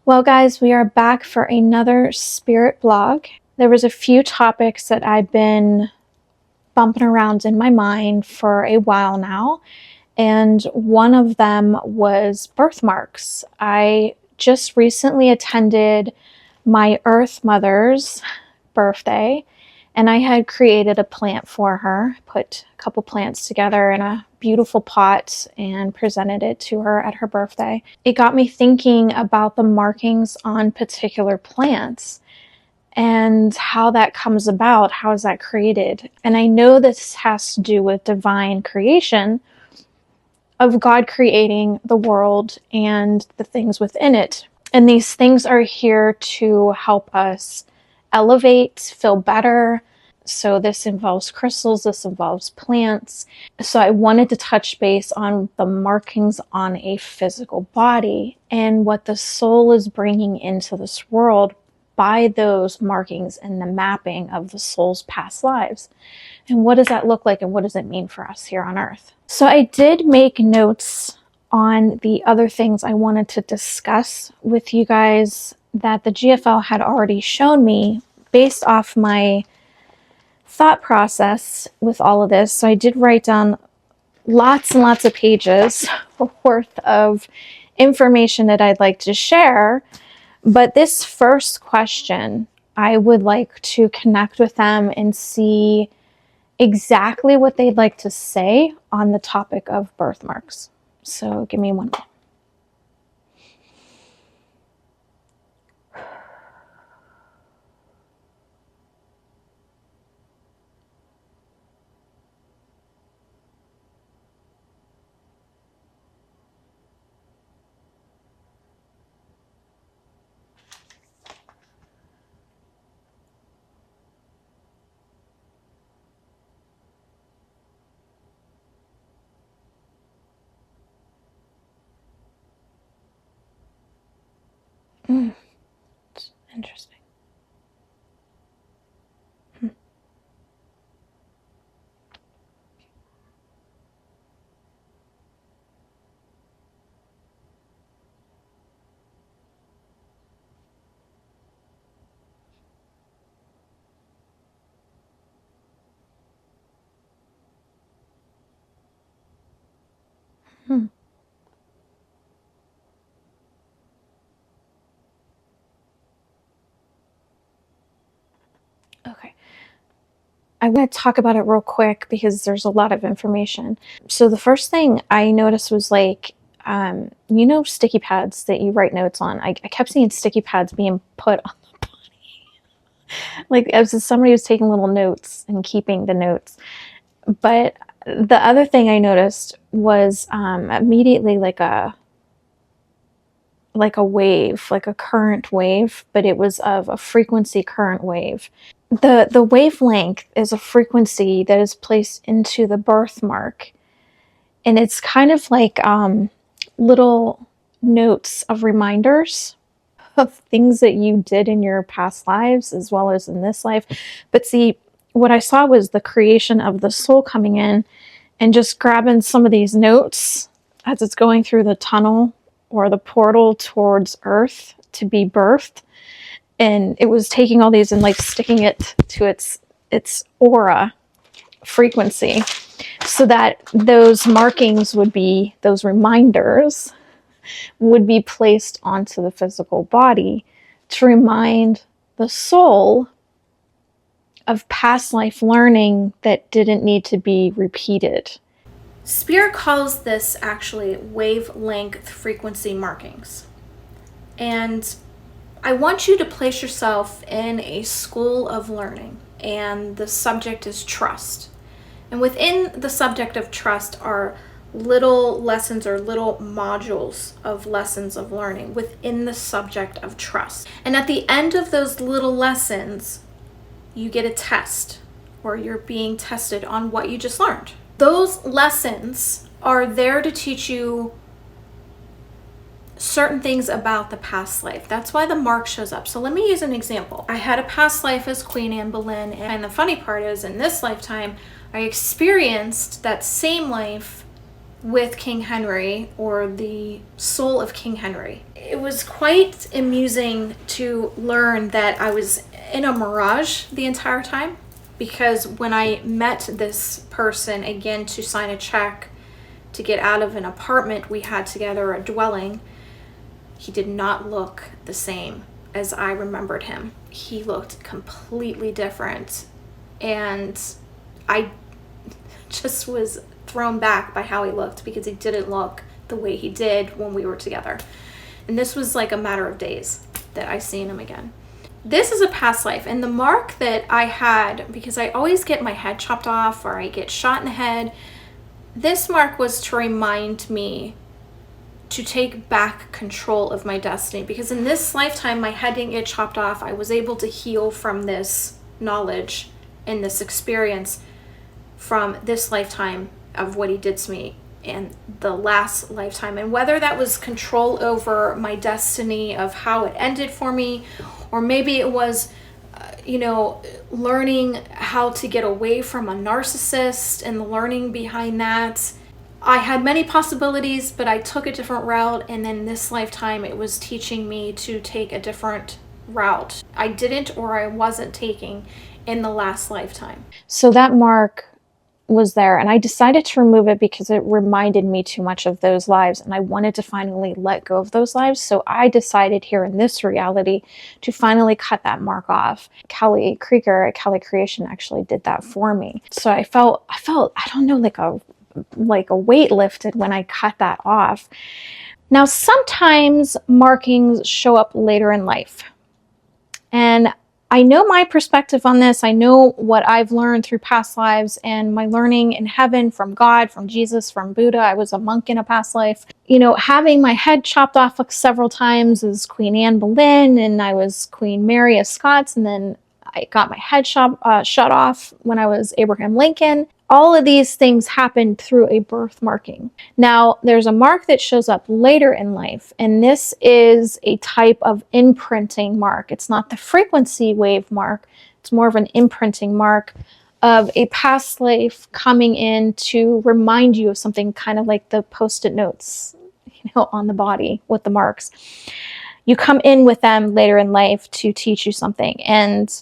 Well, guys, we are back for another spirit blog. There was a few topics that I've been bumping around in my mind for a while now, and one of them was birthmarks. I just recently attended my Earth Mother's birthday, and I had created a plant for her, put a couple plants together in a beautiful pot and presented it to her at her birthday. It got me thinking about the markings on particular plants and how that comes about. How is that created? And I know this has to do with divine creation, of God creating the world and the things within it. And these things are here to help us elevate, feel better. So this involves crystals, this involves plants. So I wanted to touch base on the markings on a physical body and what the soul is bringing into this world by those markings and the mapping of the soul's past lives. And what does that look like, and what does it mean for us here on Earth? So I did make notes on the other things I wanted to discuss with you guys that the GFL had already shown me based off my thought process with all of this. So I did write down lots and lots of pages worth of information that I'd like to share. But this first question, I would like to connect with them and see exactly what they'd like to say on the topic of birthmarks. So give me one minute. It's interesting. Okay. I want to talk about it real quick because there's a lot of information. So the first thing I noticed was sticky pads that you write notes on. I kept seeing sticky pads being put on the body. Like as if somebody was taking little notes and keeping the notes. But the other thing I noticed was immediately like a wave, like a current wave, but it was of a frequency current wave. The wavelength is a frequency that is placed into the birthmark, and it's kind of like little notes of reminders of things that you did in your past lives as well as in this life. But see, what I saw was the creation of the soul coming in and just grabbing some of these notes as it's going through the tunnel or the portal towards Earth to be birthed. And it was taking all these and like sticking it to its aura frequency so that those markings would be, those reminders would be placed onto the physical body to remind the soul of past life learning that didn't need to be repeated. Spirit calls this actually wavelength frequency markings. And I want you to place yourself in a school of learning, and the subject is trust. And within the subject of trust are little lessons or little modules of lessons of learning within the subject of trust. And at the end of those little lessons, you get a test, or you're being tested on what you just learned. Those lessons are there to teach you certain things about the past life. That's why the mark shows up. So let me use an example. I had a past life as Queen Anne Boleyn, and the funny part is in this lifetime, I experienced that same life with King Henry, or the soul of King Henry. It was quite amusing to learn that I was in a mirage the entire time, because when I met this person again to sign a check to get out of an apartment we had together, a dwelling, he did not look the same as I remembered him. He looked completely different, and I just was thrown back by how he looked, because he didn't look the way he did when we were together. And this was like a matter of days that I seen him again. This is a past life, and the mark that I had, because I always get my head chopped off or I get shot in the head, this mark was to remind me to take back control of my destiny, because in this lifetime my head didn't get chopped off. I was able to heal from this knowledge and this experience from this lifetime of what he did to me in the last lifetime. And whether that was control over my destiny of how it ended for me, or maybe it was learning how to get away from a narcissist and the learning behind that. I had many possibilities, but I took a different route, and then this lifetime it was teaching me to take a different route I didn't, or I wasn't taking in the last lifetime. So that mark was there, and I decided to remove it because it reminded me too much of those lives, and I wanted to finally let go of those lives. So I decided here in this reality to finally cut that mark off. Kelly Krieger at Kelly Creation actually did that for me. So I felt I don't know, like a weight lifted when I cut that off. Now, sometimes markings show up later in life, and I know my perspective on this. I know what I've learned through past lives and my learning in heaven from God, from Jesus, from Buddha. I was a monk in a past life. Having my head chopped off several times as Queen Anne Boleyn, and I was Queen Mary of Scots, and then I got my head shut off when I was Abraham Lincoln. All of these things happened through a birth marking. Now, there's a mark that shows up later in life, and this is a type of imprinting mark. It's not the frequency wave mark. It's more of an imprinting mark of a past life coming in to remind you of something, kind of like the Post-it notes, on the body with the marks. You come in with them later in life to teach you something. And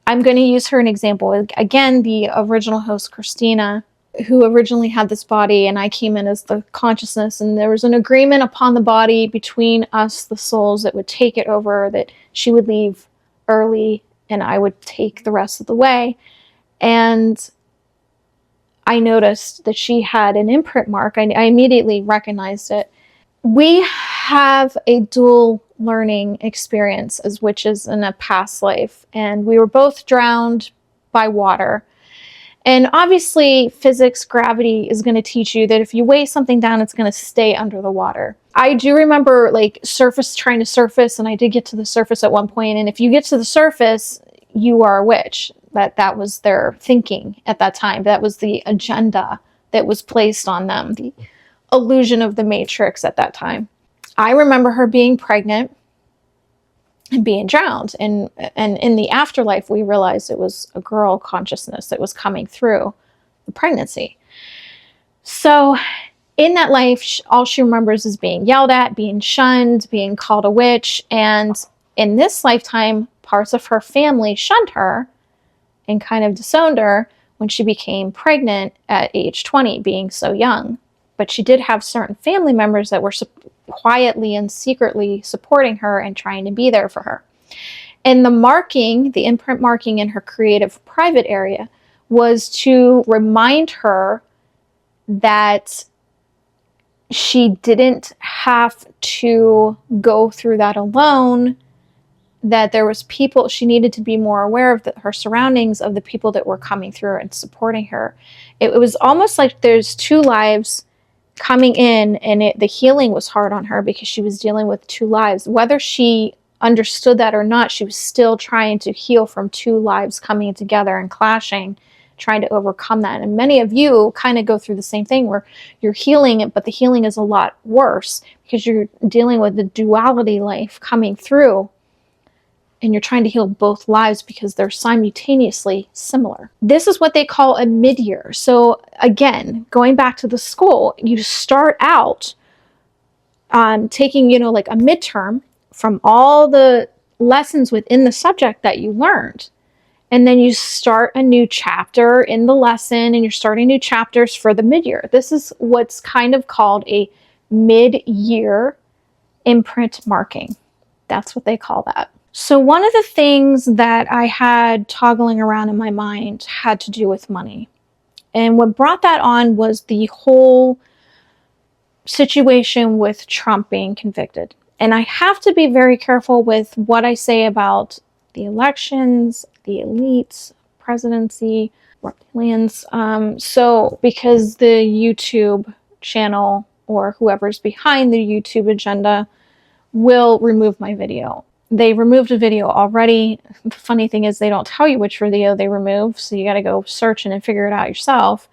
I'm going to use her an example. Again, the original host, Christina, who originally had this body, and I came in as the consciousness, and there was an agreement upon the body between us, the souls, that would take it over, that she would leave early and I would take the rest of the way. And I noticed that she had an imprint mark. I immediately recognized it. We have a dual learning experience as witches in a past life, and we were both drowned by water. And obviously physics, gravity is going to teach you that if you weigh something down, it's going to stay under the water. I do remember trying to surface, and I did get to the surface at one point. And if you get to the surface, you are a witch. That was their thinking at that time. That was the agenda that was placed on them, the illusion of the Matrix at that time. I remember her being pregnant and being drowned. And in the afterlife, we realized it was a girl consciousness that was coming through the pregnancy. So in that life, all she remembers is being yelled at, being shunned, being called a witch. And in this lifetime, parts of her family shunned her and kind of disowned her when she became pregnant at age 20, being so young. But she did have certain family members that were quietly and secretly supporting her and trying to be there for her. And the marking, the imprint marking in her creative private area, was to remind her that she didn't have to go through that alone, that there was people, she needed to be more aware of her surroundings, of the people that were coming through and supporting her. It was almost like there's two lives coming in, and the healing was hard on her because she was dealing with two lives. Whether she understood that or not, she was still trying to heal from two lives coming together and clashing, trying to overcome that. And many of you kind of go through the same thing where you're healing it, but the healing is a lot worse because you're dealing with the duality life coming through and you're trying to heal both lives because they're simultaneously similar. This is what they call a mid-year. So again, going back to the school, you start out taking, like a midterm from all the lessons within the subject that you learned. And then you start a new chapter in the lesson, and you're starting new chapters for the mid-year. This is what's kind of called a mid-year imprint marking. That's what they call that. So one of the things that I had toggling around in my mind had to do with money. And what brought that on was the whole situation with Trump being convicted. And I have to be very careful with what I say about the elections, the elites, presidency, reptilians. Because the YouTube channel or whoever's behind the YouTube agenda will remove my video. They removed a video already. The funny thing is they don't tell you which video they remove, so you got to go search and figure it out yourself.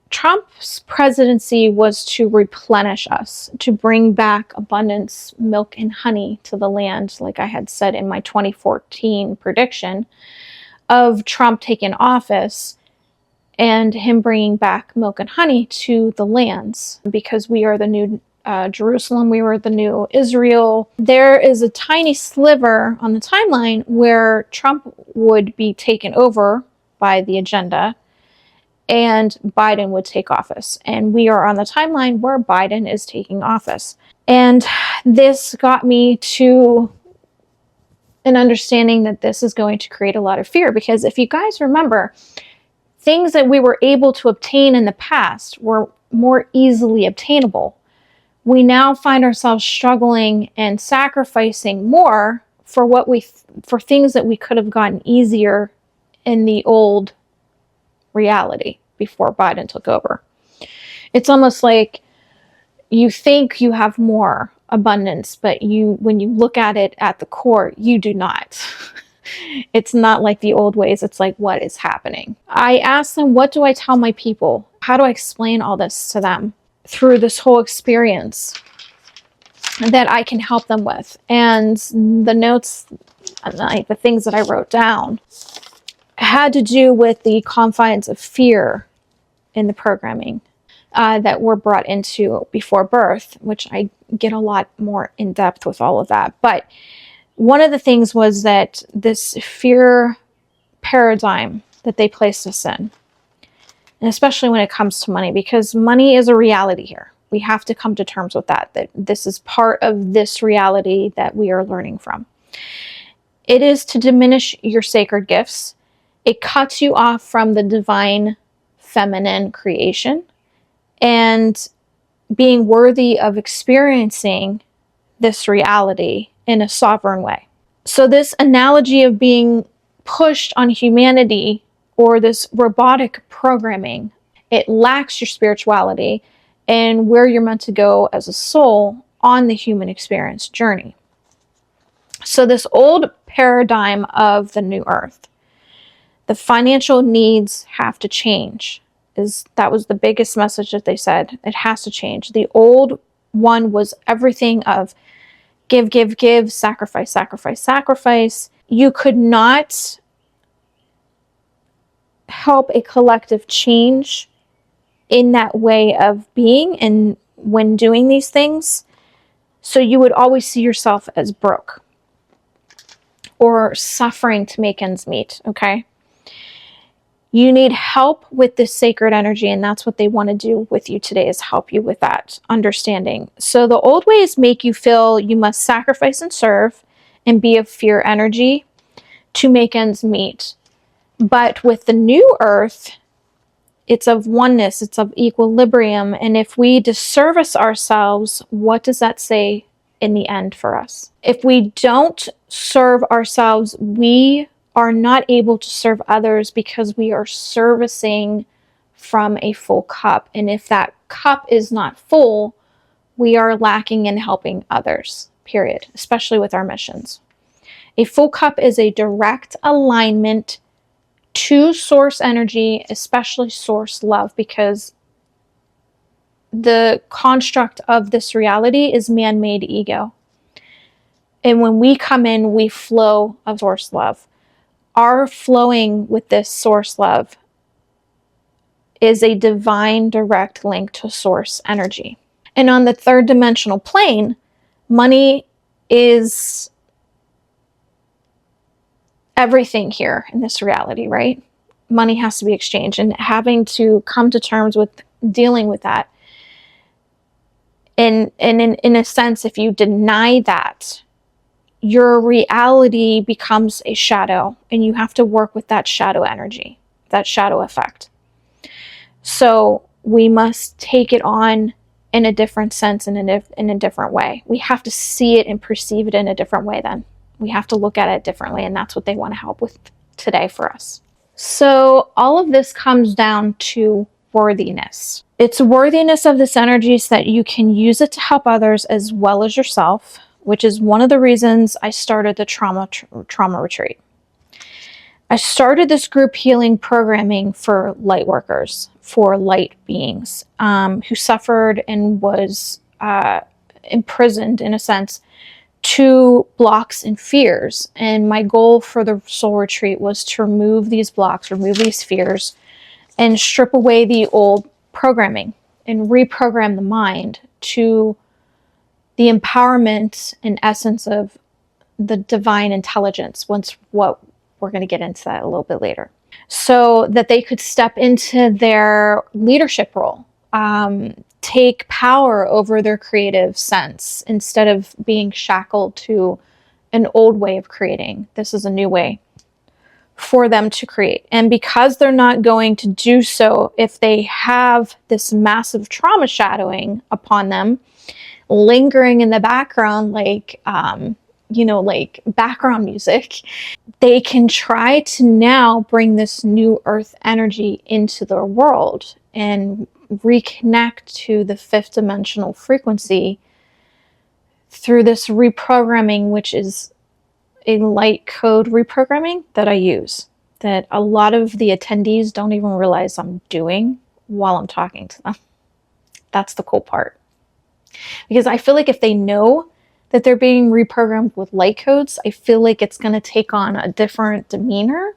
Trump's presidency was to replenish us, to bring back abundance, milk and honey to the land, like I had said in my 2014 prediction of Trump taking office and him bringing back milk and honey to the lands, because we are the new Jerusalem, we were the new Israel. There is a tiny sliver on the timeline where Trump would be taken over by the agenda and Biden would take office. And we are on the timeline where Biden is taking office. And this got me to an understanding that this is going to create a lot of fear, because if you guys remember, things that we were able to obtain in the past were more easily obtainable. We now find ourselves struggling and sacrificing more for for things that we could have gotten easier in the old reality before Biden took over. It's almost like you think you have more abundance, but when you look at it at the core, you do not. It's not like the old ways. It's like, what is happening? I asked them, what do I tell my people? How do I explain all this to them through this whole experience that I can help them with? And the notes, like the things that I wrote down, had to do with the confines of fear in the programming that were brought into before birth, which I get a lot more in depth with all of that. But one of the things was that this fear paradigm that they placed us in, and especially when it comes to money, because money is a reality here. We have to come to terms with that this is part of this reality that we are learning from. It is to diminish your sacred gifts. It cuts you off from the divine feminine creation and being worthy of experiencing this reality in a sovereign way. So this analogy of being pushed on humanity, or this robotic programming, it lacks your spirituality and where you're meant to go as a soul on the human experience journey. So this old paradigm of the new earth, the financial needs have to change. That was the biggest message that they said. It has to change. The old one was everything of give, give, give, sacrifice, sacrifice, sacrifice. You could not help a collective change in that way of being and when doing these things. So you would always see yourself as broke or suffering to make ends meet, okay? You need help with this sacred energy, and that's what they want to do with you today, is help you with that understanding. So the old ways make you feel you must sacrifice and serve and be of fear energy to make ends meet. But with the new earth, it's of oneness, it's of equilibrium. And if we disservice ourselves, what does that say in the end for us? If we don't serve ourselves, we are not able to serve others, because we are servicing from a full cup. And if that cup is not full, we are lacking in helping others, period, especially with our missions. A full cup is a direct alignment to source energy, especially source love, because the construct of this reality is man-made ego. And when we come in, we flow of source love. Our flowing with this source love is a divine direct link to source energy. And on the third dimensional plane, money is everything here in this reality, right? Money has to be exchanged, and having to come to terms with dealing with that. And in a sense, if you deny that, your reality becomes a shadow, and you have to work with that shadow energy, that shadow effect. So we must take it on in a different sense, in a different way. We have to see it and perceive it in a different way then. We have to look at it differently, and that's what they want to help with today for us. So all of this comes down to worthiness. It's worthiness of this energy so that you can use it to help others as well as yourself, which is one of the reasons I started the trauma retreat. I started this group healing programming for light workers, for light beings who suffered and was imprisoned, in a sense, to blocks and fears. And my goal for the soul retreat was to remove these blocks, remove these fears, and strip away the old programming and reprogram the mind to the empowerment and essence of the divine intelligence. What we're going to get into that a little bit later, so that they could step into their leadership role, take power over their creative sense instead of being shackled to an old way of creating. This is a new way for them to create. And because they're not going to do so if they have this massive trauma shadowing upon them, lingering in the background, like background music, they can try to now bring this new earth energy into their world and reconnect to the fifth dimensional frequency through this reprogramming, which is a light code reprogramming that I use, that a lot of the attendees don't even realize I'm doing while I'm talking to them. That's the cool part. Because I feel like if they know that they're being reprogrammed with light codes, I feel like it's going to take on a different demeanor,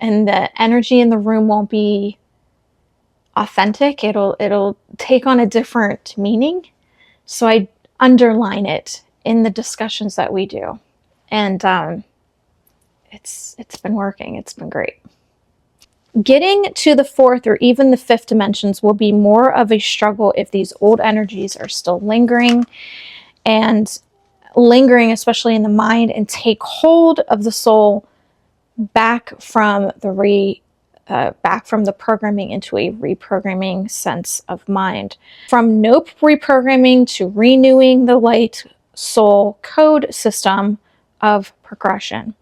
and the energy in the room won't be authentic. It'll take on a different meaning. So I underline it in the discussions that we do. And it's been working. It's been great. Getting to the fourth or even the fifth dimensions will be more of a struggle if these old energies are still lingering, especially in the mind, and take hold of the soul back from the programming into a reprogramming sense of mind. From nope reprogramming to renewing the light soul code system of progression,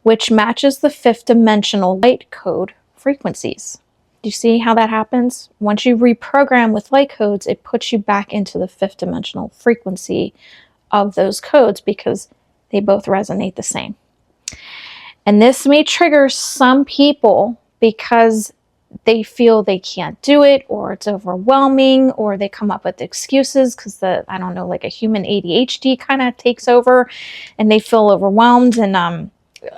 which matches the fifth dimensional light code frequencies. Do you see how that happens? Once you reprogram with light codes, it puts you back into the fifth dimensional frequency of those codes because they both resonate the same. And this may trigger some people because they feel they can't do it, or it's overwhelming, or they come up with excuses because like a human ADHD kind of takes over and they feel overwhelmed, and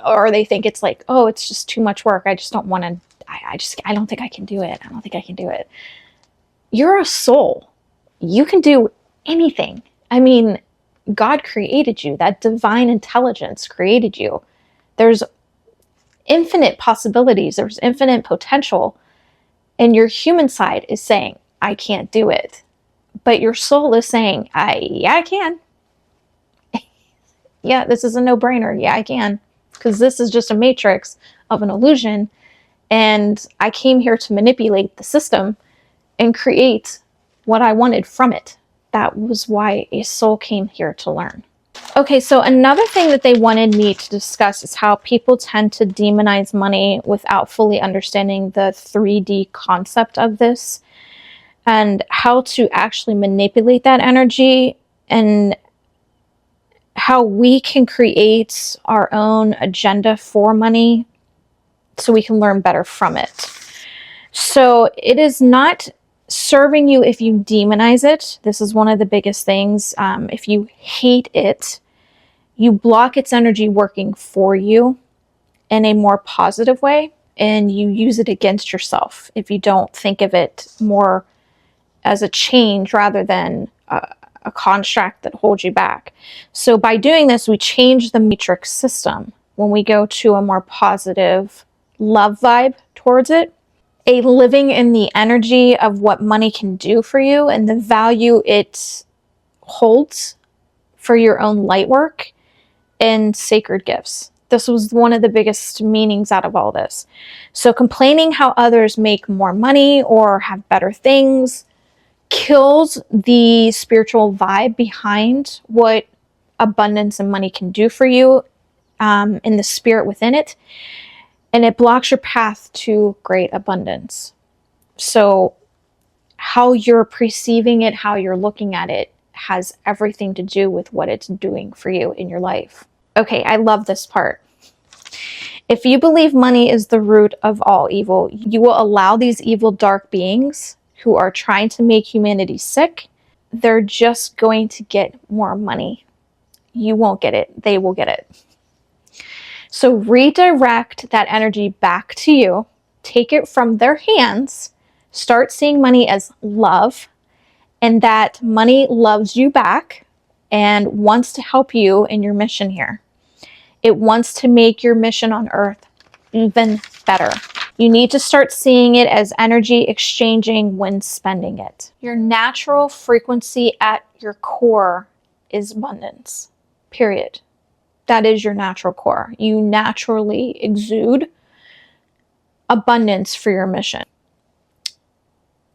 or they think it's like, oh, it's just too much work. I just don't want to, I don't think I can do it. I don't think I can do it. You're a soul. You can do anything. I mean, God created you. That divine intelligence created you. There's infinite possibilities. There's infinite potential. And your human side is saying, I can't do it. But your soul is saying, yeah, I can. Yeah, this is a no-brainer. Yeah, I can. Because this is just a matrix of an illusion. And I came here to manipulate the system and create what I wanted from it. That was why a soul came here to learn. Okay, so another thing that they wanted me to discuss is how people tend to demonize money without fully understanding the 3D concept of this, and how to actually manipulate that energy, and how we can create our own agenda for money so we can learn better from it. So it is not serving you if you demonize it. This is one of the biggest things. If you hate it, you block its energy working for you in a more positive way, and you use it against yourself if you don't think of it more as a change rather than a construct that holds you back. So by doing this, we change the matrix system when we go to a more positive love vibe towards it, a living in the energy of what money can do for you and the value it holds for your own light work and sacred gifts. This was one of the biggest meanings out of all this. So complaining how others make more money or have better things kills the spiritual vibe behind what abundance and money can do for you, in the spirit within it. And it blocks your path to great abundance. So how you're perceiving it, how you're looking at it, has everything to do with what it's doing for you in your life. Okay, I love this part. If you believe money is the root of all evil, you will allow these evil dark beings who are trying to make humanity sick. They're just going to get more money. You won't get it. They will get it. So redirect that energy back to you. Take it from their hands. Start seeing money as love, and that money loves you back and wants to help you in your mission here. It wants to make your mission on Earth even better. You need to start seeing it as energy exchanging when spending it. Your natural frequency at your core is abundance, period. That is your natural core. You naturally exude abundance for your mission.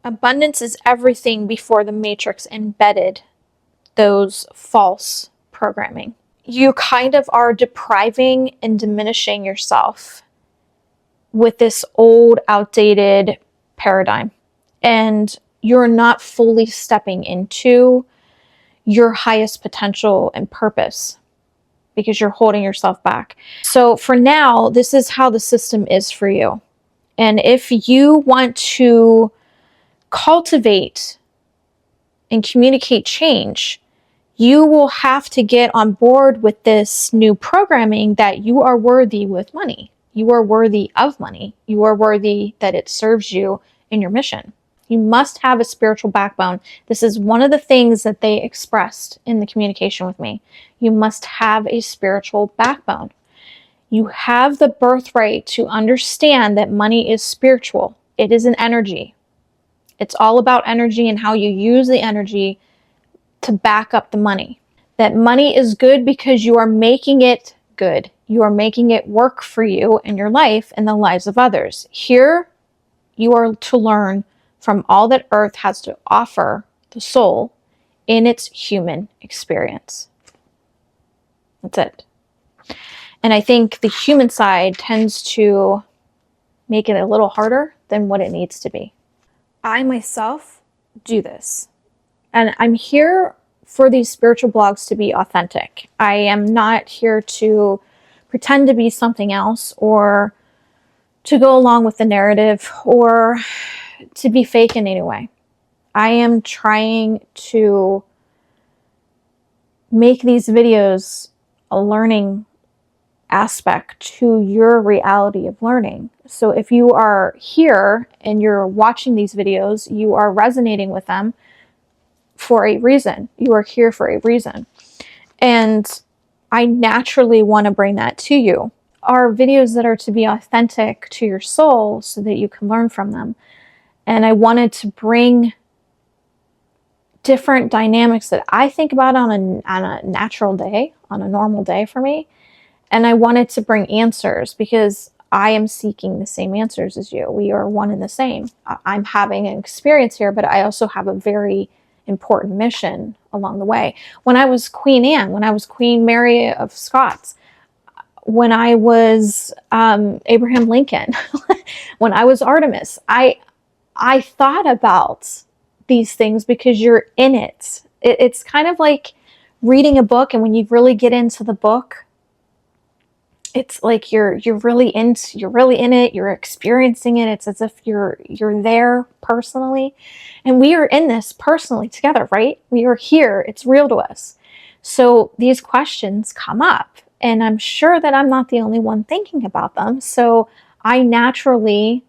Abundance is everything before the matrix embedded those false programming. You kind of are depriving and diminishing yourself with this old, outdated paradigm. And you're not fully stepping into your highest potential and purpose because you're holding yourself back. So for now, this is how the system is for you. And if you want to cultivate and communicate change, you will have to get on board with this new programming that you are worthy with money. You are worthy of money. You are worthy that it serves you in your mission. You must have a spiritual backbone. This is one of the things that they expressed in the communication with me. You must have a spiritual backbone. You have the birthright to understand that money is spiritual. It is an energy. It's all about energy and how you use the energy to back up the money. That money is good because you are making it good. You are making it work for you in your life and the lives of others. Here, you are to learn from all that Earth has to offer the soul in its human experience. That's it. And I think the human side tends to make it a little harder than what it needs to be. I myself do this. And I'm here for these spiritual blogs to be authentic. I am not here to pretend to be something else or to go along with the narrative or to be fake in any way. I am trying to make these videos a learning aspect to your reality of learning. So if you are here and you're watching these videos, you are resonating with them for a reason. You are here for a reason. And I naturally want to bring that to you. Are videos that are to be authentic to your soul so that you can learn from them. And I wanted to bring different dynamics that I think about on a natural day, on a normal day for me. And I wanted to bring answers because I am seeking the same answers as you. We are one and the same. I'm having an experience here, but I also have a very important mission along the way. When I was Queen Anne, when I was Queen Mary of Scots, when I was Abraham Lincoln, when I was Artemis, I thought about these things because you're in it. It's kind of like reading a book, and when you really get into the book, it's like you're really in it, you're experiencing it. It's as if you're there personally. And we are in this personally together, right? We are here. It's real to us. So these questions come up, and I'm sure that I'm not the only one thinking about them. So I naturally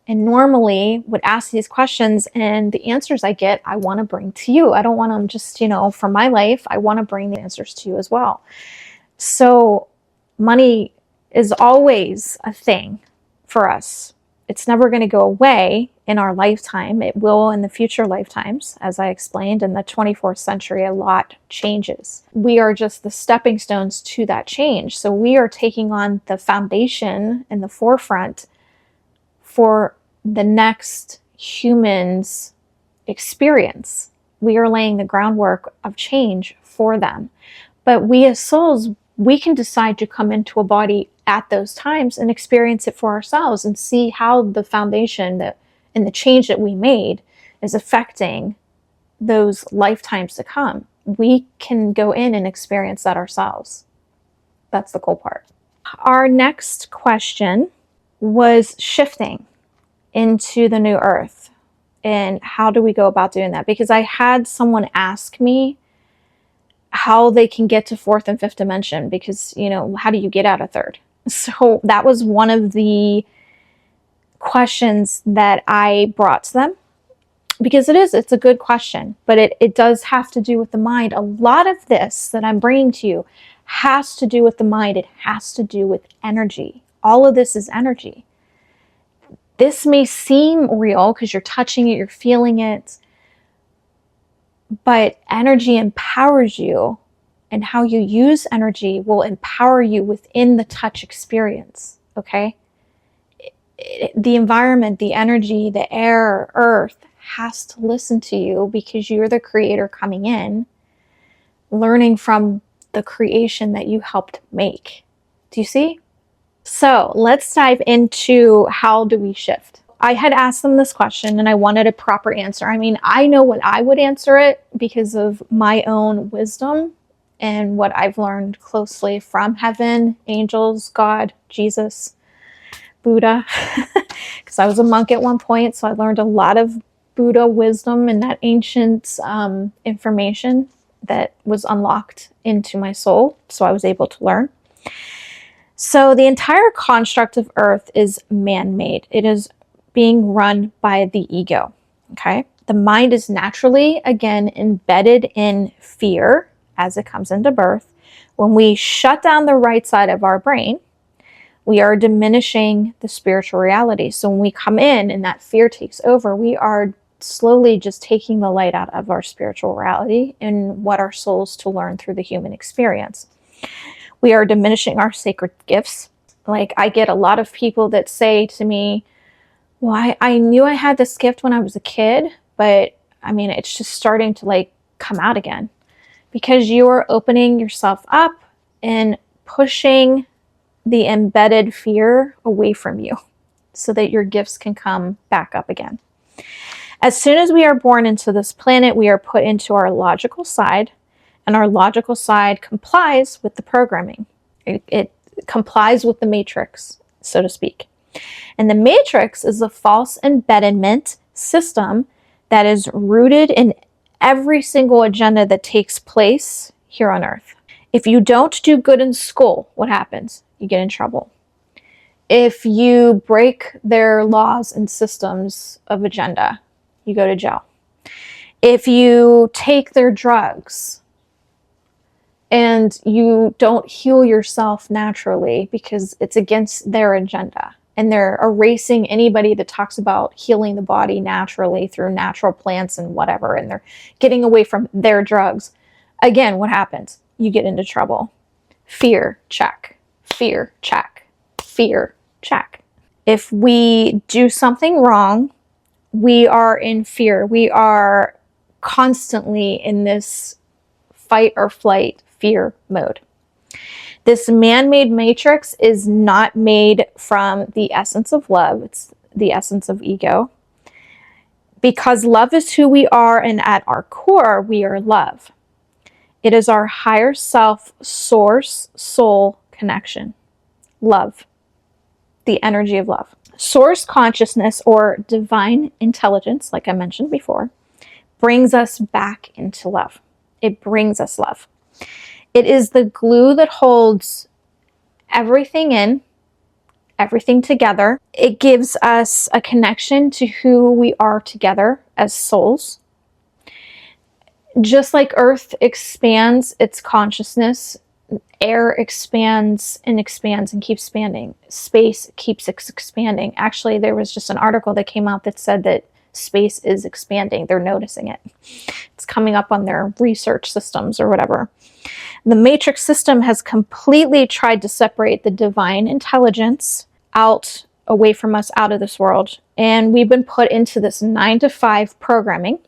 and normally would ask these questions, and the answers I get, I want to bring to you. I don't want them just, for my life. I want to bring the answers to you as well. So money is always a thing for us. It's never going to go away in our lifetime. It will in the future lifetimes. As I explained, in the 24th century, a lot changes. We are just the stepping stones to that change. So we are taking on the foundation and the forefront for the next human's experience. We are laying the groundwork of change for them. But we as souls, we can decide to come into a body at those times and experience it for ourselves and see how the foundation and the change that we made is affecting those lifetimes to come. We can go in and experience that ourselves. That's the cool part. Our next question was shifting into the new earth, and how do we go about doing that? Because I had someone ask me how they can get to fourth and fifth dimension, because how do you get out of third? So that was one of the questions that I brought to them, because it's a good question, but it does have to do with the mind. A lot of this that I'm bringing to you has to do with the mind. It has to do with energy. All of this is energy. This may seem real because you're touching it, you're feeling it, but energy empowers you, and how you use energy will empower you within the touch experience, okay? The environment, the energy, the air, earth has to listen to you, because you're the creator coming in, learning from the creation that you helped make. Do you see? So let's dive into how do we shift. I had asked them this question and I wanted a proper answer. I mean, I know what I would answer it because of my own wisdom and what I've learned closely from heaven, angels, God, Jesus, Buddha, because I was a monk at one point, so I learned a lot of Buddha wisdom and that ancient information that was unlocked into my soul, so I was able to learn. So the entire construct of Earth is man-made. It is being run by the ego, okay? The mind is naturally, again, embedded in fear as it comes into birth. When we shut down the right side of our brain, we are diminishing the spiritual reality. So when we come in and that fear takes over, we are slowly just taking the light out of our spiritual reality and what our soul's to learn through the human experience. We are diminishing our sacred gifts. Like, I get a lot of people that say to me, well, I knew I had this gift when I was a kid, but I mean, it's just starting to come out again, because you are opening yourself up and pushing the embedded fear away from you so that your gifts can come back up again. As soon as we are born into this planet, we are put into our logical side, and our logical side complies with the programming. It complies with the matrix, so to speak. And the matrix is a false embedment system that is rooted in every single agenda that takes place here on Earth. If you don't do good in school, what happens? You get in trouble. If you break their laws and systems of agenda, you go to jail. If you take their drugs and you don't heal yourself naturally because it's against their agenda, and they're erasing anybody that talks about healing the body naturally through natural plants and whatever, and they're getting away from their drugs, again, what happens? You get into trouble. Fear, check. Fear, check. Fear, check. If we do something wrong, we are in fear. We are constantly in this fight or flight fear mode. This man-made matrix is not made from the essence of love. It's the essence of ego. Because love is who we are, and at our core, we are love. It is our higher self, source, soul connection. Love. The energy of love. Source consciousness, or divine intelligence, like I mentioned before, brings us back into love. It brings us love. It is the glue that holds everything in, everything together. It gives us a connection to who we are together as souls. Just like Earth expands its consciousness, air expands and expands and keeps expanding. Space keeps expanding. Actually, there was just an article that came out that said that space is expanding. They're noticing it. It's coming up on their research systems or whatever. The matrix system has completely tried to separate the divine intelligence out, away from us, out of this world. And we've been put into this 9-to-5 programming,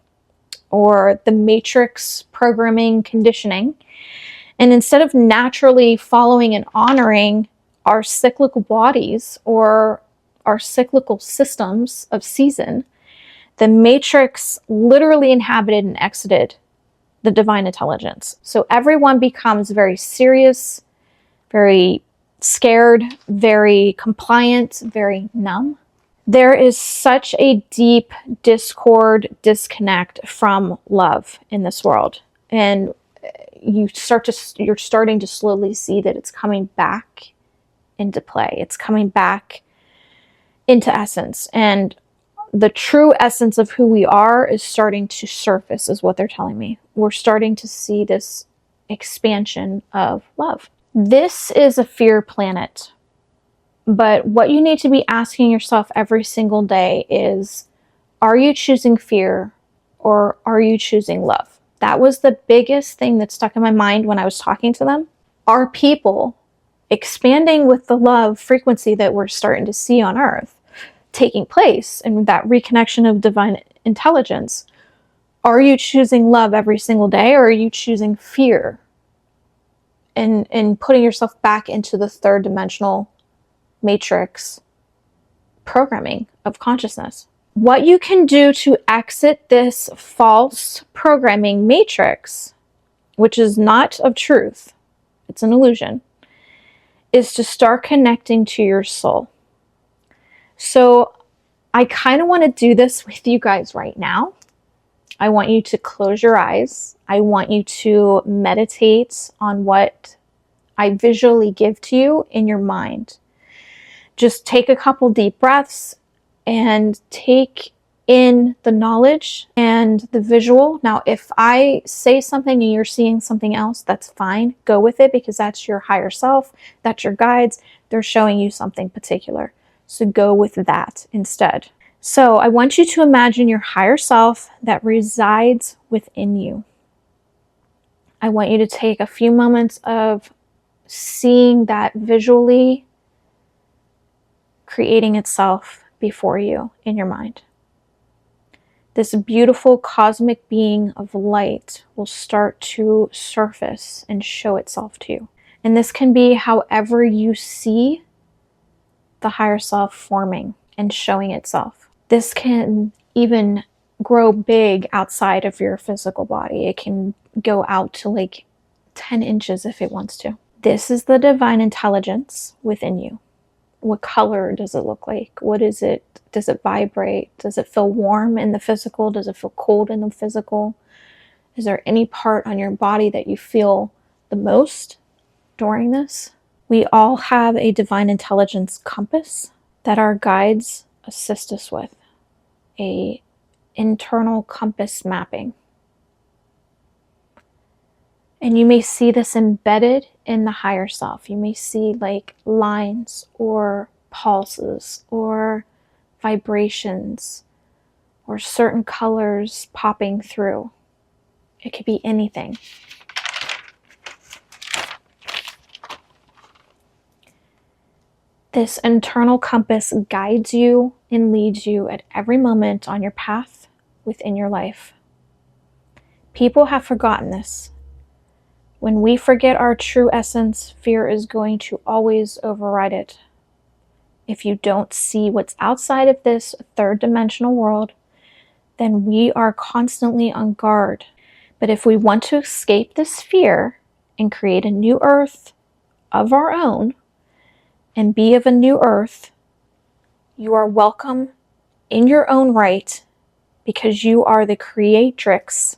or the matrix programming conditioning. And instead of naturally following and honoring our cyclical bodies or our cyclical systems of season, the matrix literally inhabited and exited the divine intelligence. So everyone becomes very serious, very scared, very compliant, very numb. There is such a deep discord, disconnect from love in this world. And you're starting to slowly see that it's coming back into play. It's coming back into essence. And the true essence of who we are is starting to surface, is what they're telling me. We're starting to see this expansion of love. This is a fear planet. But what you need to be asking yourself every single day is, are you choosing fear or are you choosing love? That was the biggest thing that stuck in my mind when I was talking to them. Are people expanding with the love frequency that we're starting to see on Earth taking place, and that reconnection of divine intelligence? Are you choosing love every single day, or are you choosing fear and putting yourself back into the third dimensional matrix programming of consciousness? What you can do to exit this false programming matrix, which is not of truth, it's an illusion, is to start connecting to your soul. So I kind of want to do this with you guys right now. I want you to close your eyes. I want you to meditate on what I visually give to you in your mind. Just take a couple deep breaths and take in the knowledge and the visual. Now, if I say something and you're seeing something else, that's fine. Go with it, because that's your higher self. That's your guides. They're showing you something particular. So go with that instead. So I want you to imagine your higher self that resides within you. I want you to take a few moments of seeing that visually creating itself before you in your mind. This beautiful cosmic being of light will start to surface and show itself to you. And this can be however you see the higher self forming and showing itself. This can even grow big outside of your physical body. It can go out to like 10 inches if it wants to. This is the divine intelligence within you. What color does it look like? What is it? Does it vibrate? Does it feel warm in the physical? Does it feel cold in the physical? Is there any part on your body that you feel the most during this? We all have a divine intelligence compass that our guides assist us with, a internal compass mapping. And you may see this embedded in the higher self. You may see like lines or pulses or vibrations or certain colors popping through. It could be anything. This internal compass guides you and leads you at every moment on your path within your life. People have forgotten this. When we forget our true essence, fear is going to always override it. If you don't see what's outside of this third dimensional world, then we are constantly on guard. But if we want to escape this fear and create a new earth of our own, and be of a new earth, you are welcome in your own right, because you are the creatrix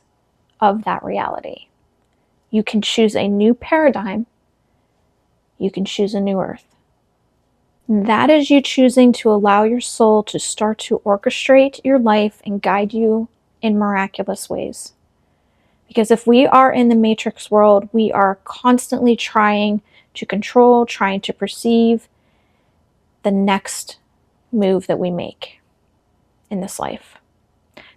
of that reality. You can choose a new paradigm. You can choose a new earth. That is you choosing to allow your soul to start to orchestrate your life and guide you in miraculous ways. Because if we are in the matrix world, we are constantly trying to control, trying to perceive the next move that we make in this life.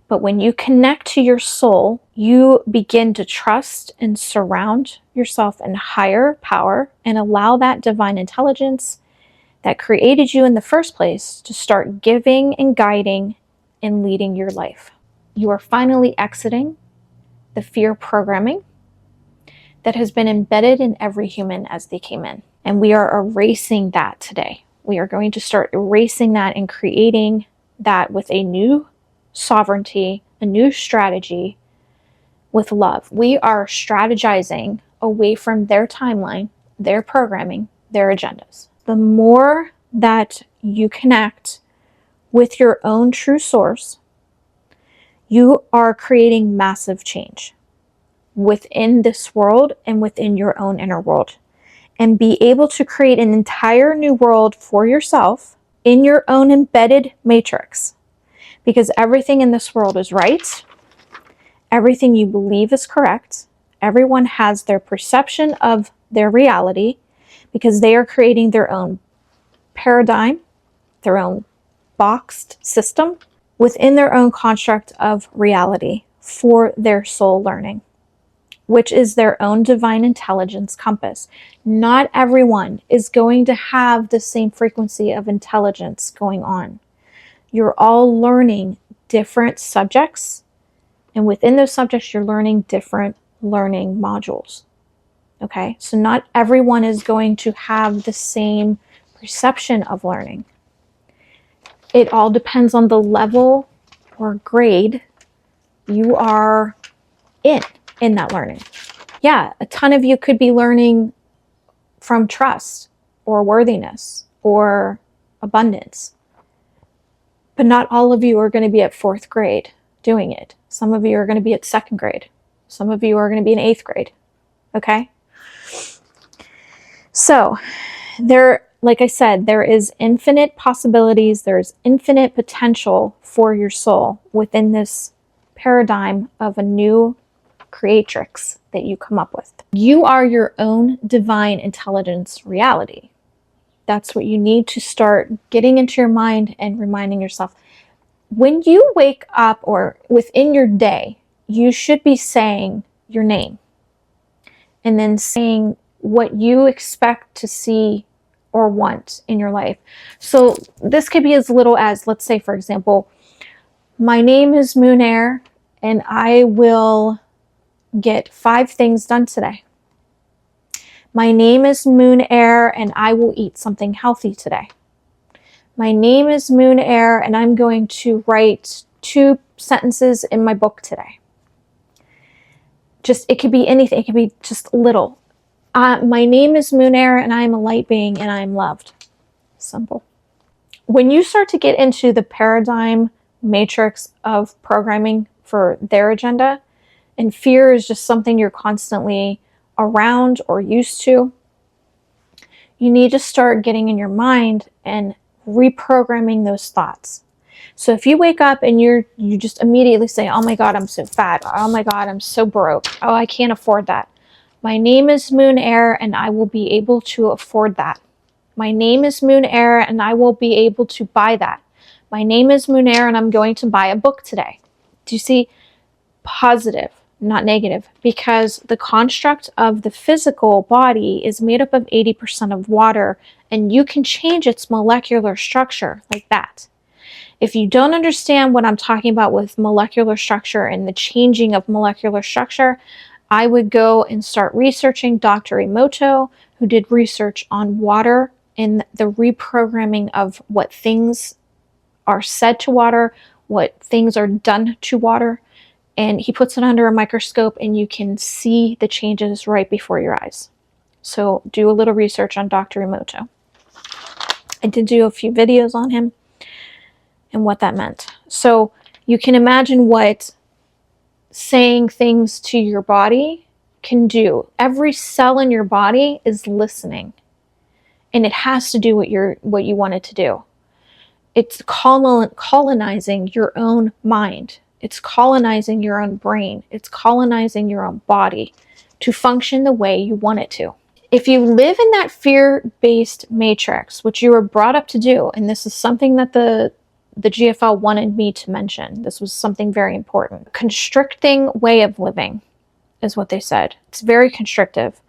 But when you connect to your soul, you begin to trust and surround yourself in higher power and allow that divine intelligence that created you in the first place to start giving and guiding and leading your life. You are finally exiting the fear programming that has been embedded in every human as they came in. And we are erasing that today. We are going to start erasing that and creating that with a new sovereignty, a new strategy with love. We are strategizing away from their timeline, their programming, their agendas. The more that you connect with your own true source, you are creating massive change within this world and within your own inner world, and be able to create an entire new world for yourself in your own embedded matrix. Because everything in this world is right. Everything you believe is correct. Everyone has their perception of their reality because they are creating their own paradigm, their own boxed system within their own construct of reality for their soul learning, which is their own divine intelligence compass. Not everyone is going to have the same frequency of intelligence going on. You're all learning different subjects, and within those subjects, you're learning different learning modules. Okay, so not everyone is going to have the same perception of learning. It all depends on the level or grade you are in that learning. Yeah, a ton of you could be learning from trust or worthiness or abundance. But not all of you are going to be at 4th grade doing it. Some of you are going to be at 2nd grade. Some of you are going to be in 8th grade. Okay? So, like I said, there is infinite possibilities. There's infinite potential for your soul within this paradigm of a new creatrix that you come up with. You are your own divine intelligence reality. That's what you need to start getting into your mind and reminding yourself. When you wake up or within your day, you should be saying your name and then saying what you expect to see or want in your life. So this could be as little as, let's say, for example, my name is Moon Air and I will get 5 things done today. My name is Moon Air and I will eat something healthy today. My name is Moon Air and I'm going to write 2 sentences in my book today. It could be anything. It could be just little. My name is Moon Air and I am a light being and I am loved. Simple. When you start to get into the paradigm matrix of programming for their agenda, and fear is just something you're constantly around or used to, you need to start getting in your mind and reprogramming those thoughts. So if you wake up and you just immediately say, oh my God, I'm so fat. Oh my God, I'm so broke. Oh, I can't afford that. My name is Moon Air and I will be able to afford that. My name is Moon Air and I will be able to buy that. My name is Moon Air and I'm going to buy a book today. Do you see? Positive, not negative, because the construct of the physical body is made up of 80% of water, and you can change its molecular structure like that. If you don't understand what I'm talking about with molecular structure and the changing of molecular structure, I would go and start researching Dr. Emoto, who did research on water and the reprogramming of what things are said to water, what things are done to water. And he puts it under a microscope and you can see the changes right before your eyes. So do a little research on Dr. Emoto. I did do a few videos on him and what that meant. So you can imagine what saying things to your body can do, every cell in your body is listening, and it has to do what you want it to do. It's colonizing your own mind. It's colonizing your own brain. It's colonizing your own body to function the way you want it to. If you live in that fear-based matrix, which you were brought up to do, and this is something that the GFL wanted me to mention, this was something very important. Constricting way of living is what they said. It's very constrictive.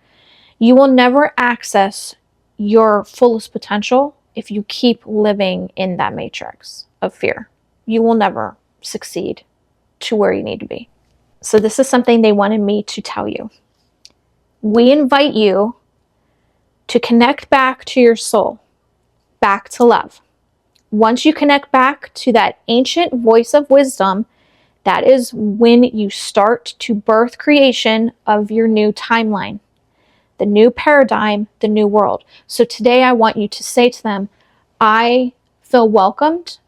You will never access your fullest potential if you keep living in that matrix of fear. You will never succeed to where you need to be. So this is something they wanted me to tell you. We invite you to connect back to your soul, back to love. Once you connect back to that ancient voice of wisdom, that is when you start to birth creation of your new timeline, the new paradigm, the new world. So today I want you to say to them, I feel welcomed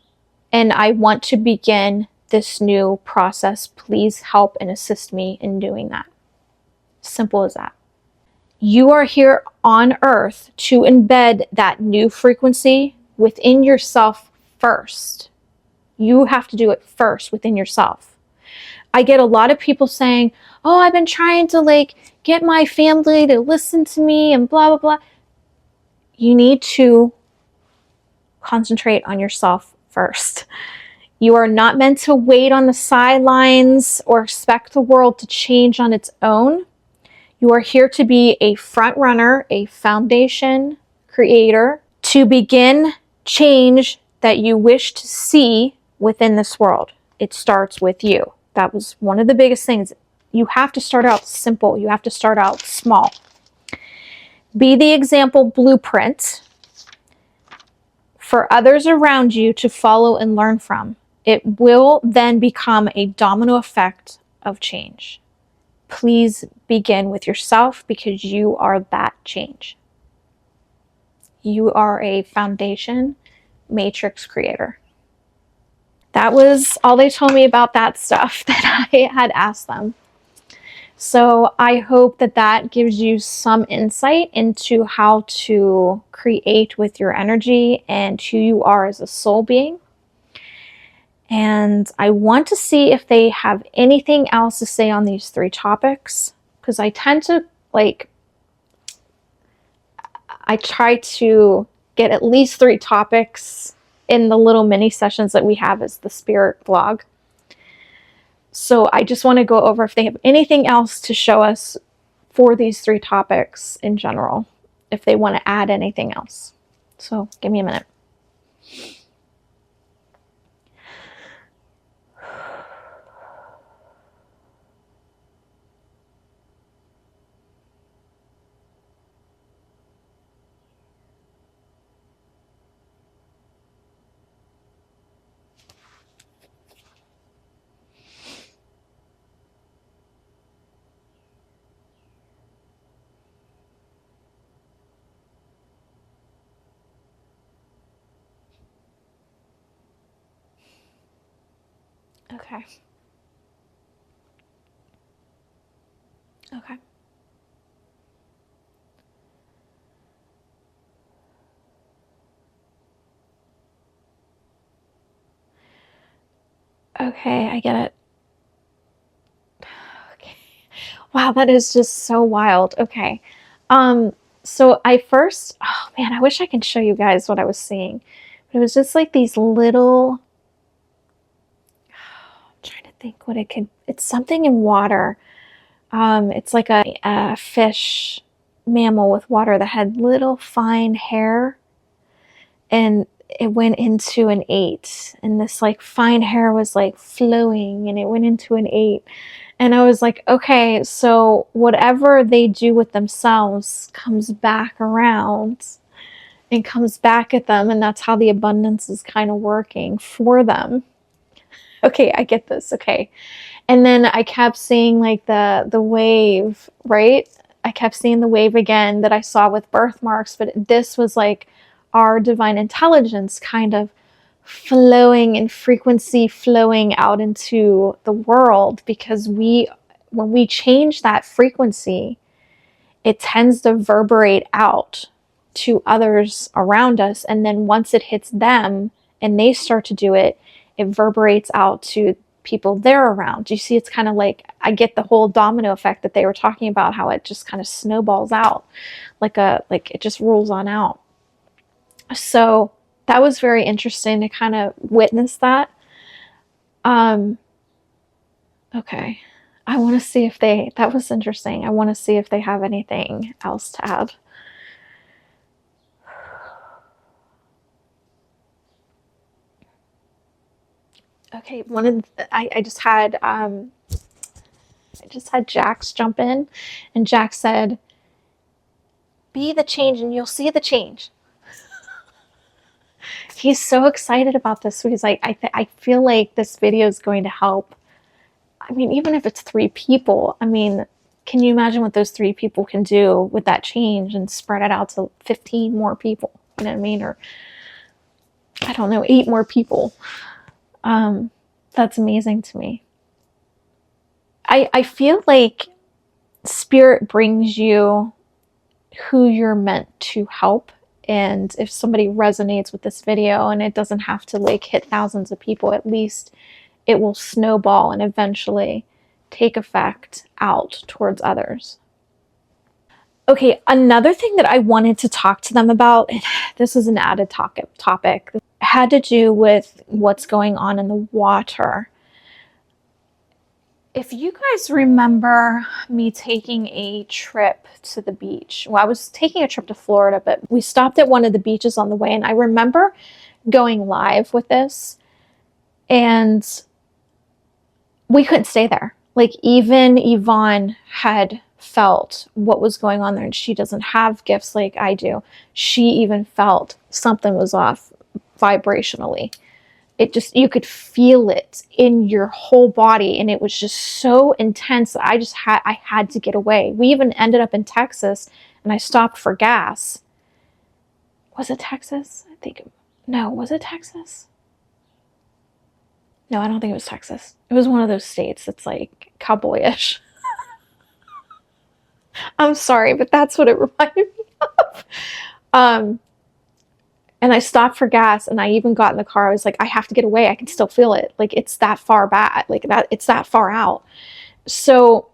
and I want to begin this new process. Please help and assist me in doing that. Simple as that. You are here on earth to embed that new frequency within yourself first. You have to do it first within yourself. I get a lot of people saying, oh, I've been trying to get my family to listen to me and blah, blah, blah. You need to concentrate on yourself first. You are not meant to wait on the sidelines or expect the world to change on its own. You are here to be a front runner, a foundation creator, to begin change that you wish to see within this world. It starts with you. That was one of the biggest things. You have to start out simple. You have to start out small. Be the example blueprint for others around you to follow and learn from. It will then become a domino effect of change. Please begin with yourself because you are that change. You are a foundation matrix creator. That was all they told me about that stuff that I had asked them. So I hope that that gives you some insight into how to create with your energy and who you are as a soul being. And I want to see if they have anything else to say on these 3 topics, because I tend to I try to get at least 3 topics in the little mini sessions that we have as the spirit blog. So I just want to go over if they have anything else to show us for these 3 topics in general, if they want to add anything else. So give me a minute. Okay. Okay. Okay, I get it. Okay. Wow, that is just so wild. Okay. So I first, oh man, I wish I could show you guys what I was seeing. But it was just like these little, I'm trying to think what it could, it's something in water. It's like a fish mammal with water that had little fine hair, and it went into an 8, and this fine hair was flowing, and it went into an 8. And I was like, okay, so whatever they do with themselves comes back around and comes back at them, and that's how the abundance is kind of working for them. Okay, I get this. Okay. And then I kept seeing the wave, right? I kept seeing the wave again that I saw with Birthmarks, but this was our divine intelligence kind of flowing in frequency, flowing out into the world, because we when we change that frequency, it tends to reverberate out to others around us. And then once it hits them and they start to do it, it reverberates out to people they're around. You see, it's kind of like, I get the whole domino effect that they were talking about, how it just kind of snowballs out, like it just rolls on out. So that was very interesting to kind of witness that. Okay. I want to see if that was interesting. I want to see if they have anything else to add. Okay, I just had Jax jump in, and Jax said, "Be the change and you'll see the change." He's so excited about this. So he's like, I feel like this video is going to help. I mean, even if it's 3 people, I mean, can you imagine what those 3 people can do with that change and spread it out to 15 more people? You know what I mean? Or, I don't know, 8 more people. That's amazing to me. I feel like Spirit brings you who you're meant to help. And if somebody resonates with this video, and it doesn't have to like hit thousands of people, at least it will snowball and eventually take effect out towards others. Okay, another thing that I wanted to talk to them about, and this is an added topic, had to do with what's going on in the water. If you guys remember me taking a trip to the beach, well, I was taking a trip to Florida, but we stopped at one of the beaches on the way, and I remember going live with this, and we couldn't stay there. Like, even Yvonne had felt what was going on there, and she doesn't have gifts like I do. She even felt something was off vibrationally. It just, you could feel it in your whole body, and it was just so intense that I had to get away. We even ended up in Texas, and I stopped for gas. Was it Texas? No, was it Texas? No, I don't think it was Texas. It was one of those states that's like cowboyish. I'm sorry, but that's what it reminded me of. And I stopped for gas, and I even got in the car. I was like, I have to get away. I can still feel it. Like, it's that far bad. Like, it's that far out. So,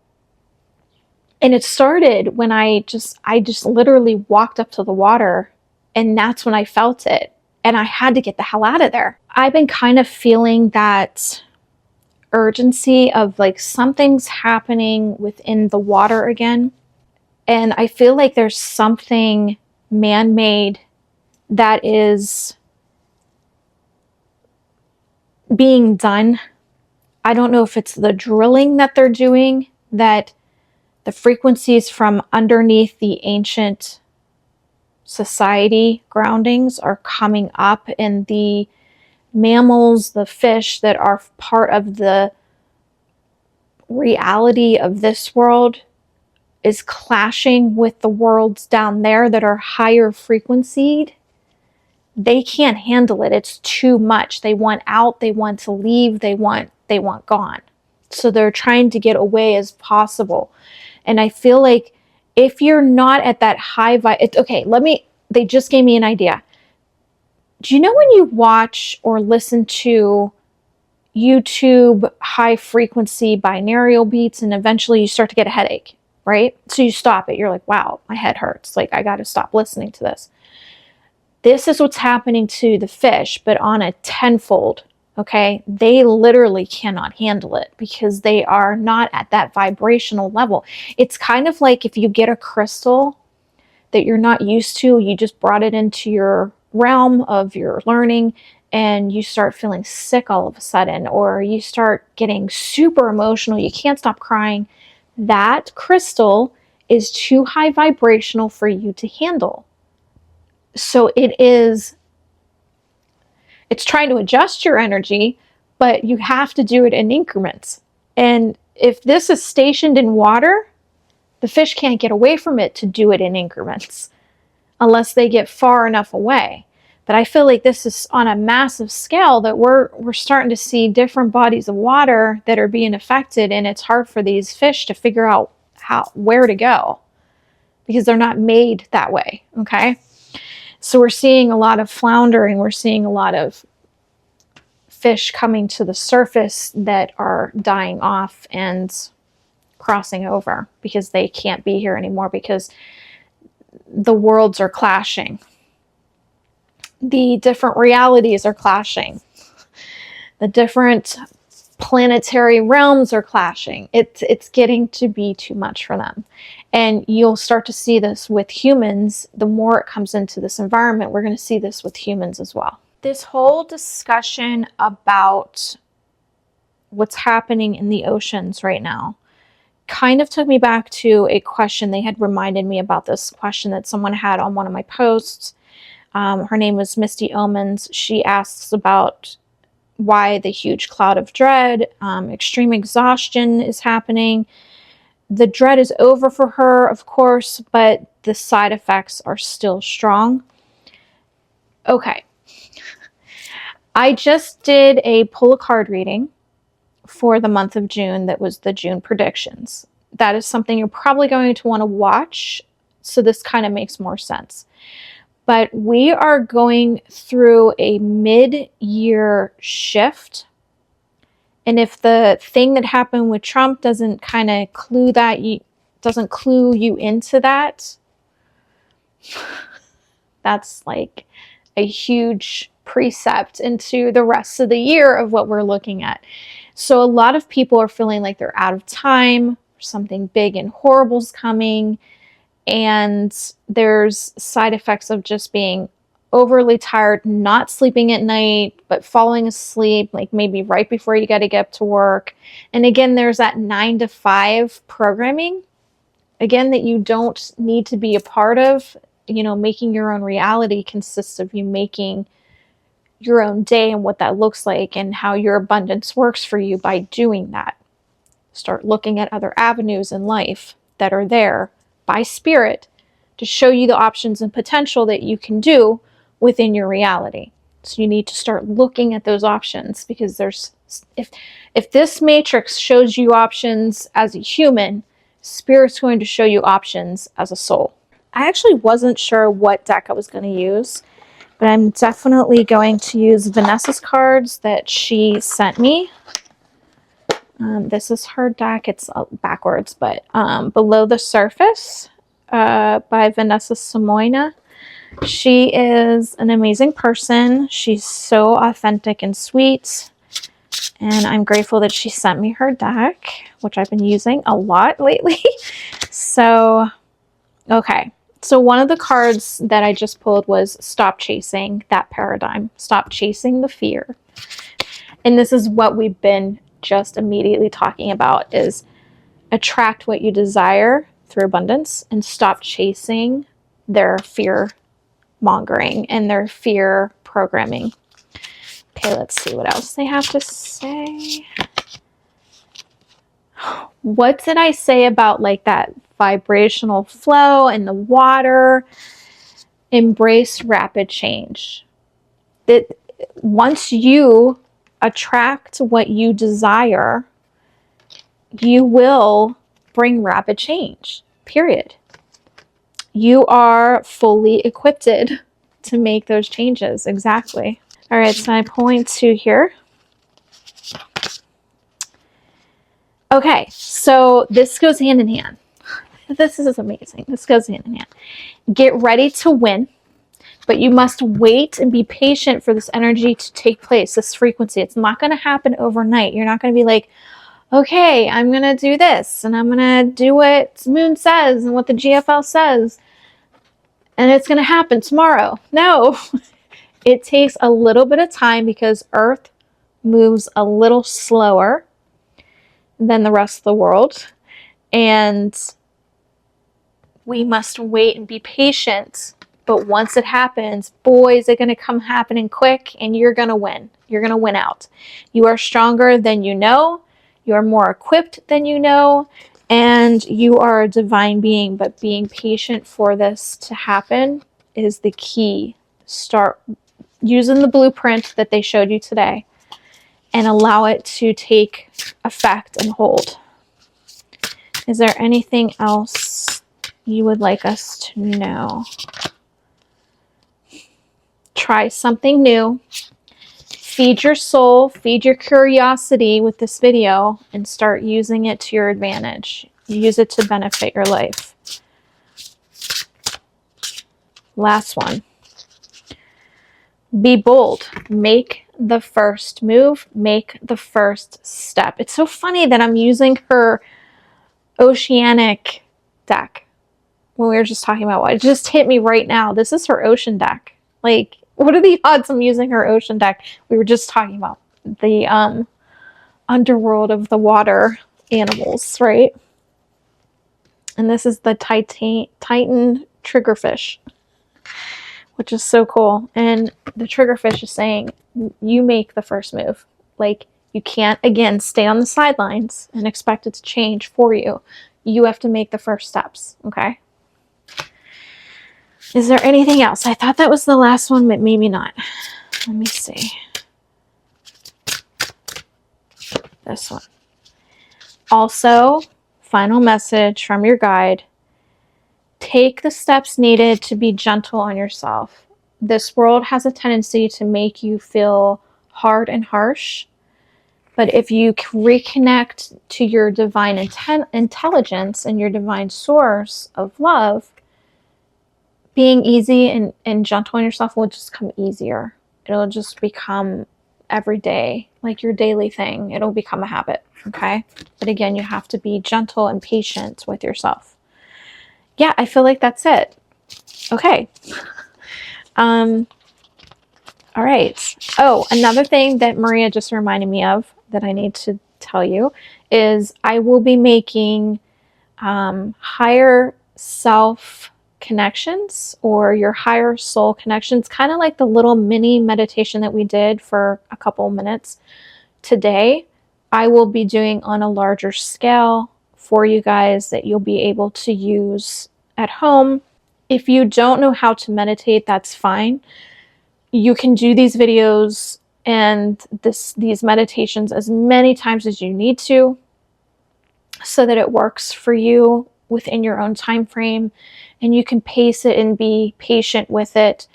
and it started when I just literally walked up to the water, and that's when I felt it. And I had to get the hell out of there. I've been kind of feeling that urgency of like something's happening within the water again. And I feel like there's something man-made that is being done. I don't know if it's the drilling that they're doing, that the frequencies from underneath the ancient society groundings are coming up, and the mammals, the fish that are part of the reality of this world is clashing with the worlds down there that are higher frequencied. They can't handle it. It's too much. They want out. They want to leave. They want gone. So they're trying to get away as possible. And I feel like if you're not at that high they just gave me an idea. Do you know when you watch or listen to YouTube high frequency binaural beats, and eventually you start to get a headache, right? So you stop it. You're like, wow, my head hurts. Like, I got to stop listening to this. This is what's happening to the fish, but on a tenfold, okay? They literally cannot handle it because they are not at that vibrational level. It's kind of like if you get a crystal that you're not used to, you just brought it into your realm of your learning, and you start feeling sick all of a sudden, or you start getting super emotional, you can't stop crying. That crystal is too high vibrational for you to handle. So it's trying to adjust your energy, but you have to do it in increments. And if this is stationed in water, the fish can't get away from it to do it in increments unless they get far enough away. But I feel like this is on a massive scale, that we're starting to see different bodies of water that are being affected, and it's hard for these fish to figure out where to go because they're not made that way. Okay. So we're seeing a lot of floundering. We're seeing a lot of fish coming to the surface that are dying off and crossing over because they can't be here anymore, because the worlds are clashing. The different realities are clashing. The different planetary realms are clashing. It's getting to be too much for them. And you'll start to see this with humans. The more it comes into this environment, we're going to see this with humans as well. This whole discussion about what's happening in the oceans right now kind of took me back to a question. They had reminded me about this question that someone had on one of my posts. Her name was Misty Omens. She asks about why the huge cloud of dread, extreme exhaustion is happening. The dread is over for her, of course, but the side effects are still strong. Okay. I just did a pull a card reading for the month of June. That was the June predictions. That is something you're probably going to want to watch. So this kind of makes more sense. But we are going through a mid-year shift. And if the thing that happened with Trump doesn't kind of clue you into that, that's like a huge precept into the rest of the year of what we're looking at. So a lot of people are feeling like they're out of time, something big and horrible is coming. And there's side effects of just being overly tired, not sleeping at night, but falling asleep, like maybe right before you got to get up to work. And again, there's that 9 to 5 programming, again, that you don't need to be a part of. You know, making your own reality consists of you making your own day and what that looks like and how your abundance works for you by doing that. Start looking at other avenues in life that are there by spirit to show you the options and potential that you can do within your reality. So you need to start looking at those options, because there's, if this matrix shows you options as a human, spirit's going to show you options as a soul. I actually wasn't sure what deck I was going to use, but I'm definitely going to use Vanessa's cards that she sent me. This is her deck. It's backwards, but Below the Surface by Vanessa Simoina. She is an amazing person. She's so authentic and sweet. And I'm grateful that she sent me her deck, which I've been using a lot lately. So, okay. So one of the cards that I just pulled was Stop Chasing That Paradigm. Stop chasing the fear. And this is what we've been just immediately talking about, is attract what you desire through abundance and stop chasing their fear mongering and their fear programming. Okay, let's see what else they have to say. What did I say about like that vibrational flow and the water? Embrace rapid change. That once you attract what you desire, you will bring rapid change, period. You are fully equipped to make those changes. Exactly. All right, so I'm pulling 2 here. Okay, so this goes hand in hand. This is amazing. This goes hand in hand. Get ready to win, but you must wait and be patient for this energy to take place, this frequency. It's not going to happen overnight. You're not going to be like, okay, I'm going to do this, and I'm going to do what Moon says and what the GFL says, and it's going to happen tomorrow. No, it takes a little bit of time because Earth moves a little slower than the rest of the world, and we must wait and be patient. But once it happens, boy, is it going to come happening quick, and you're going to win. You're going to win out. You are stronger than you know. You are more equipped than you know, and you are a divine being. But being patient for this to happen is the key. Start using the blueprint that they showed you today and allow it to take effect and hold. Is there anything else you would like us to know? Try something new. Feed your soul, feed your curiosity with this video, and start using it to your advantage. Use it to benefit your life. Last one. Be bold. Make the first move. Make the first step. It's so funny that I'm using her oceanic deck when we were just talking about what it just hit me right now. This is her ocean deck. Like, what are the odds I'm using her ocean deck? We were just talking about the underworld of the water animals, right? And this is the Titan triggerfish, which is so cool. And the triggerfish is saying, you make the first move. Like, you can't, again, stay on the sidelines and expect it to change for you. You have to make the first steps, okay? Is there anything else? I thought that was the last one, but maybe not. Let me see. This one. Also, final message from your guide. Take the steps needed to be gentle on yourself. This world has a tendency to make you feel hard and harsh. But if you reconnect to your divine intelligence and your divine source of love, being easy and gentle on yourself will just come easier. It'll just become every day, like your daily thing. It'll become a habit, okay? But again, you have to be gentle and patient with yourself. Yeah, I feel like that's it. Okay. All right. Oh, another thing that Maria just reminded me of that I need to tell you is I will be making higher self connections, or your higher soul connections, kind of like the little mini meditation that we did for a couple minutes today. I will be doing on a larger scale for you guys that you'll be able to use at home. If you don't know how to meditate, that's fine. You can do these videos and these meditations as many times as you need to, so that it works for you within your own time frame, and you can pace it and be patient with it,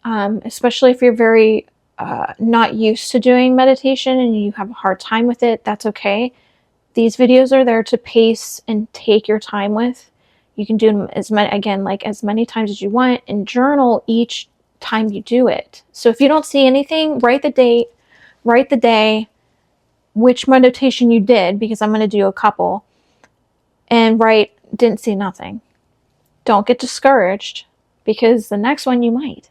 especially if you're very not used to doing meditation and you have a hard time with it. That's okay. These videos are there to pace and take your time with. You can do them as many times as you want, and journal each time you do it. So if you don't see anything, write the date, write the day, which meditation you did, because I'm going to do a couple, and write didn't see nothing. Don't get discouraged, because the next one you might.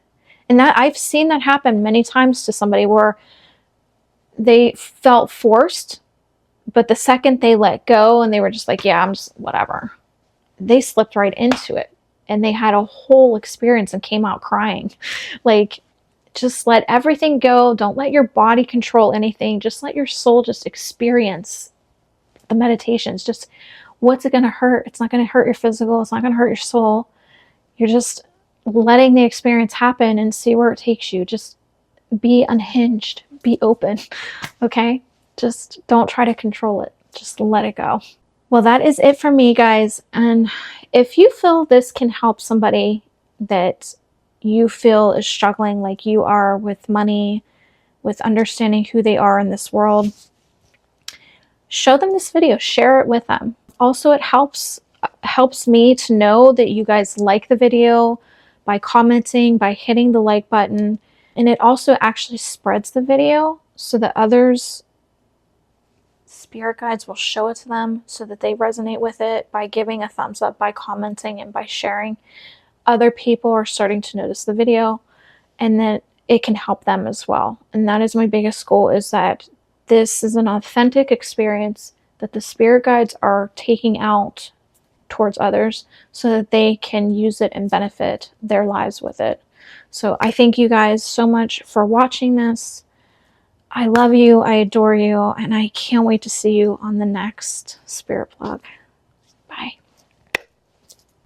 And that I've seen that happen many times to somebody where they felt forced, but the second they let go and they were just like, yeah, I'm just whatever, they slipped right into it and they had a whole experience and came out crying. Like, just let everything go. Don't let your body control anything. Just let your soul just experience the meditations. Just, what's it going to hurt? It's not going to hurt your physical. It's not going to hurt your soul. You're just letting the experience happen and see where it takes you. Just be unhinged. Be open. Okay? Just don't try to control it. Just let it go. Well, that is it for me, guys. And if you feel this can help somebody that you feel is struggling like you are with money, with understanding who they are in this world, show them this video. Share it with them. Also, it helps me to know that you guys like the video by commenting, by hitting the like button. And it also actually spreads the video so that others, spirit guides, will show it to them so that they resonate with it by giving a thumbs up, by commenting, and by sharing. Other people are starting to notice the video, and then it can help them as well. And that is my biggest goal, is that this is an authentic experience that the spirit guides are taking out towards others so that they can use it and benefit their lives with it. So I thank you guys so much for watching this. I love you, I adore you, and I can't wait to see you on the next spirit vlog.